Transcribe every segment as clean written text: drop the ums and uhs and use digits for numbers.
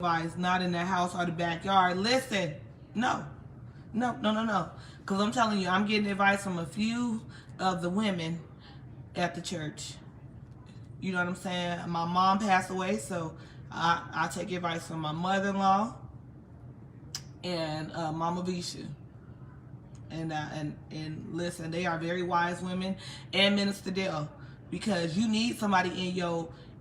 Wise, not in the house or the backyard. Listen, no, no. Because I'm telling you, I'm getting advice from a few of the women at the church. You know what I'm saying? My mom passed away, so I take advice from my mother-in-law and Mama Visha. And listen, they are very wise women, and Minister Dale, because you need somebody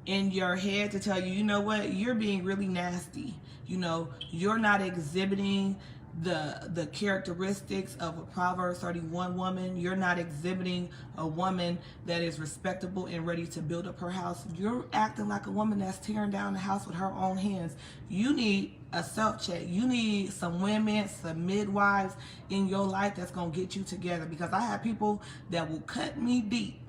in your head to tell you, you know what, you're being really nasty. You know, you're not exhibiting the characteristics of a Proverbs 31 woman. You're not exhibiting a woman that is respectable and ready to build up her house. You're acting like a woman that's tearing down the house with her own hands. You need a self-check. You need some women, some midwives in your life that's going to get you together, because I have people that will cut me deep.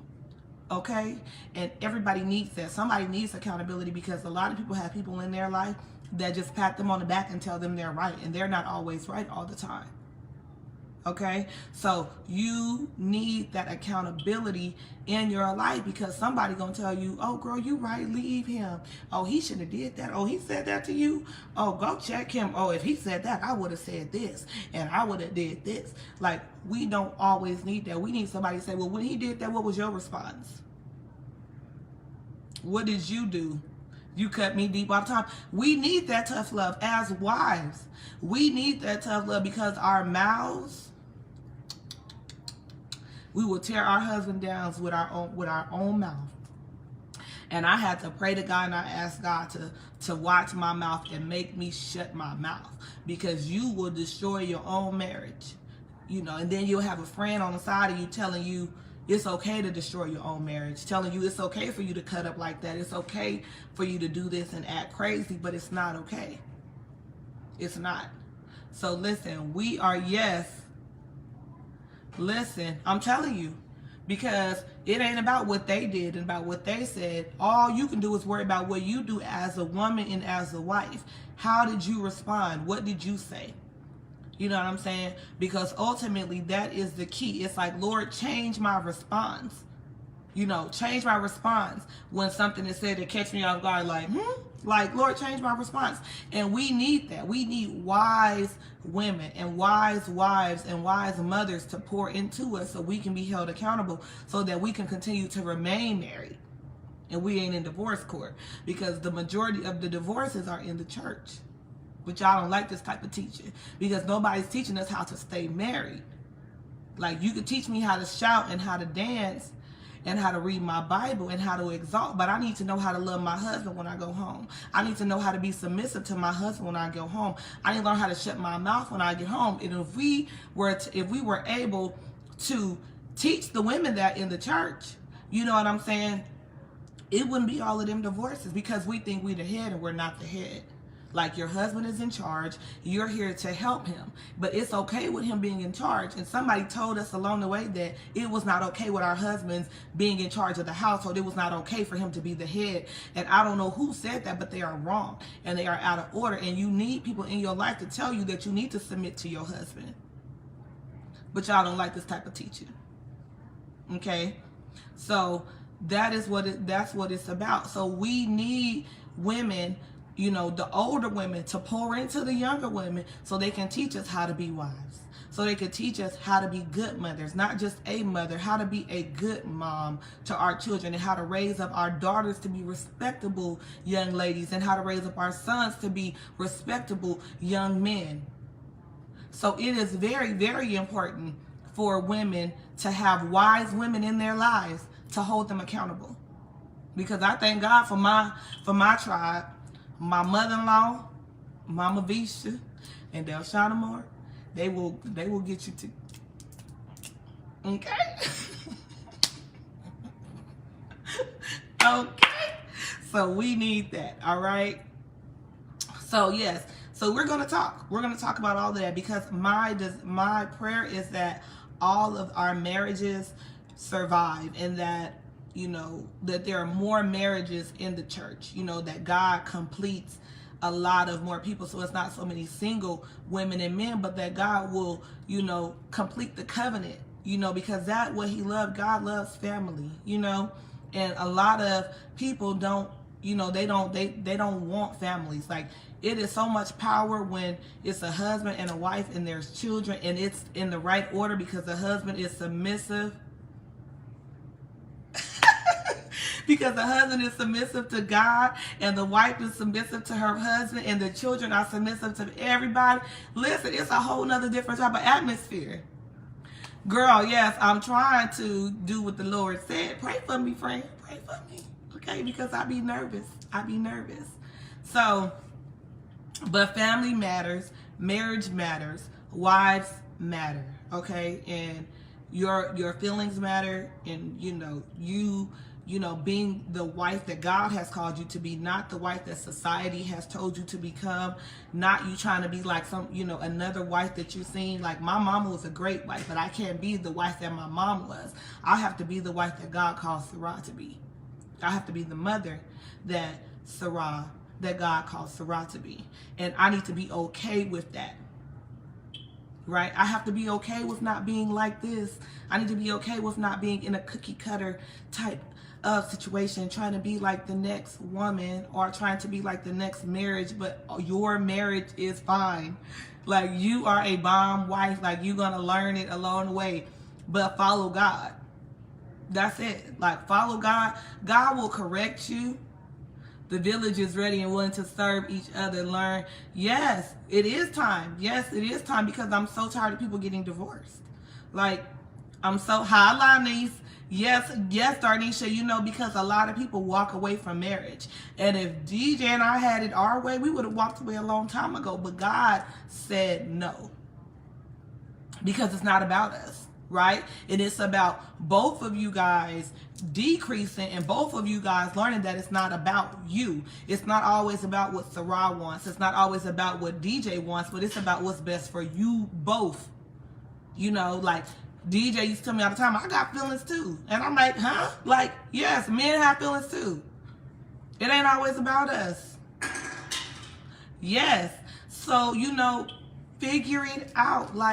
Okay? And everybody needs that. Somebody needs accountability, because a lot of people have people in their life that just pat them on the back and tell them they're right, and they're not always right all the time. Okay? So you need that accountability in your life, because somebody gonna tell you, oh girl, you right, leave him. Oh, he shouldn't have did that. Oh, he said that to you. Oh, go check him. Oh, if he said that, I would have said this and I would have did this. Like, we don't always need that. We need somebody to say, well, when he did that, what was your response? What did you do? You cut me deep all the time. We need that tough love as wives. We need that tough love, because our mouths, we will tear our husband down with our own mouth. And I had to pray to God, and I asked God to watch my mouth and make me shut my mouth, because you will destroy your own marriage. You know, and then you'll have a friend on the side of you telling you it's okay to destroy your own marriage, telling you it's okay for you to cut up like that. It's okay for you to do this and act crazy, but it's not okay. It's not. So listen, we are, yes. Listen, I'm telling you, because it ain't about what they did and about what they said. All you can do is worry about what you do as a woman and as a wife. How did you respond? What did you say? You know what I'm saying? Because ultimately, that is the key. It's like, Lord, change my response. You know, change my response when something is said to catch me off guard. Like, like, Lord, change my response. And we need that. We need wise women and wise wives and wise mothers to pour into us, so we can be held accountable, so that we can continue to remain married and we ain't in divorce court. Because the majority of the divorces are in the church. But y'all don't like this type of teaching, because nobody's teaching us how to stay married. Like, you could teach me how to shout and how to dance and how to read my Bible and how to exalt, but I need to know how to love my husband when I go home. I need to know how to be submissive to my husband when I go home. I need to learn how to shut my mouth when I get home. And if we were able to teach the women that in the church, you know what I'm saying, it wouldn't be all of them divorces, because we think we're the head and we're not the head. Like, your husband is in charge, you're here to help him, but it's okay with him being in charge. And somebody told us along the way that it was not okay with our husbands being in charge of the household. It was not okay for him to be the head. And I don't know who said that, but they are wrong and they are out of order. And you need people in your life to tell you that you need to submit to your husband. But y'all don't like this type of teaching. Okay? So that's what it's about. So we need women, you know, the older women, to pour into the younger women, so they can teach us how to be wives, so they can teach us how to be good mothers, not just a mother, how to be a good mom to our children, and how to raise up our daughters to be respectable young ladies, and how to raise up our sons to be respectable young men. So it is very, very important for women to have wise women in their lives to hold them accountable. Because I thank God for my tribe. My mother-in-law, Mama Visha, and Delshana Moore, they will get you to, okay? Okay? So we need that, all right? So yes, so we're gonna talk. We're gonna talk about all of that, because my prayer is that all of our marriages survive, and that, you know, that there are more marriages in the church, you know, that God completes a lot of more people, so it's not so many single women and men, but that God will, you know, complete the covenant, you know, because that's what he loved. God loves family, you know, and a lot of people don't, you know, they don't want families. Like, it is so much power when it's a husband and a wife and there's children and it's in the right order, because the husband is submissive. Because the husband is submissive to God and the wife is submissive to her husband and the children are submissive to everybody. Listen, it's a whole nother different type of atmosphere. Girl, yes, I'm trying to do what the Lord said. Pray for me, friend. Pray for me. Okay, because I be nervous. So, but family matters, marriage matters, wives matter, okay? And your feelings matter, and you know, being the wife that God has called you to be, not the wife that society has told you to become, not you trying to be like some, another wife that you've seen. Like, my mama was a great wife, but I can't be the wife that my mom was. I have to be the wife that God calls Sarah to be. I have to be the mother that God calls Sarah to be. And I need to be okay with that. Right? I have to be okay with not being like this. I need to be okay with not being in a cookie cutter type of situation, trying to be like the next woman or trying to be like the next marriage, but your marriage is fine. Like, you are a bomb wife. Like, you're going to learn it along the way, but follow God. That's it. Like, follow God. God will correct you. The village is ready and willing to serve each other, learn. Yes, it is time. Yes, it is time, because I'm so tired of people getting divorced. Like, I'm so high, Lanice. Yes, Darnisha, because a lot of people walk away from marriage. And if DJ and I had it our way, we would have walked away a long time ago. But God said no. Because it's not about us, right? And it's about both of you guys decreasing and both of you guys learning that it's not about you. It's not always about what Sarah wants. It's not always about what DJ wants, but it's about what's best for you both. Like, DJ used to tell me all the time, I got feelings too. And I'm like, huh? Like, yes, men have feelings too. It ain't always about us. Yes. So, figure it out. Like,